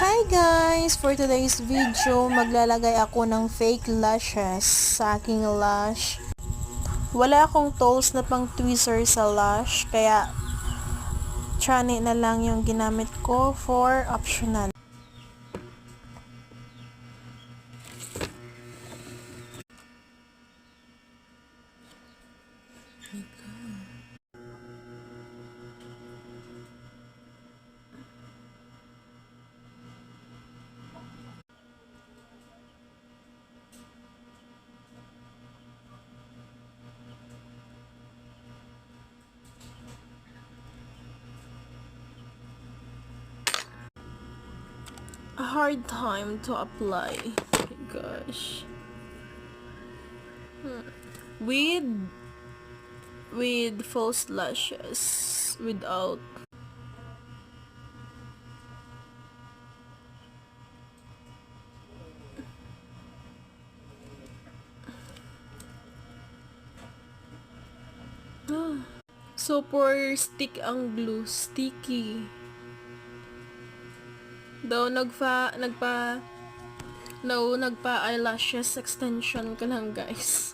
Hi guys! For today's video, maglalagay ako ng fake lashes sa aking lash. Wala akong tools na pang tweezer sa lash, kaya chane na lang yung ginamit ko for optional. A hard time to apply. Oh my gosh. With false lashes, without. Super stick ang glue, sticky. Daw nagpa eyelashes extension ko lang guys.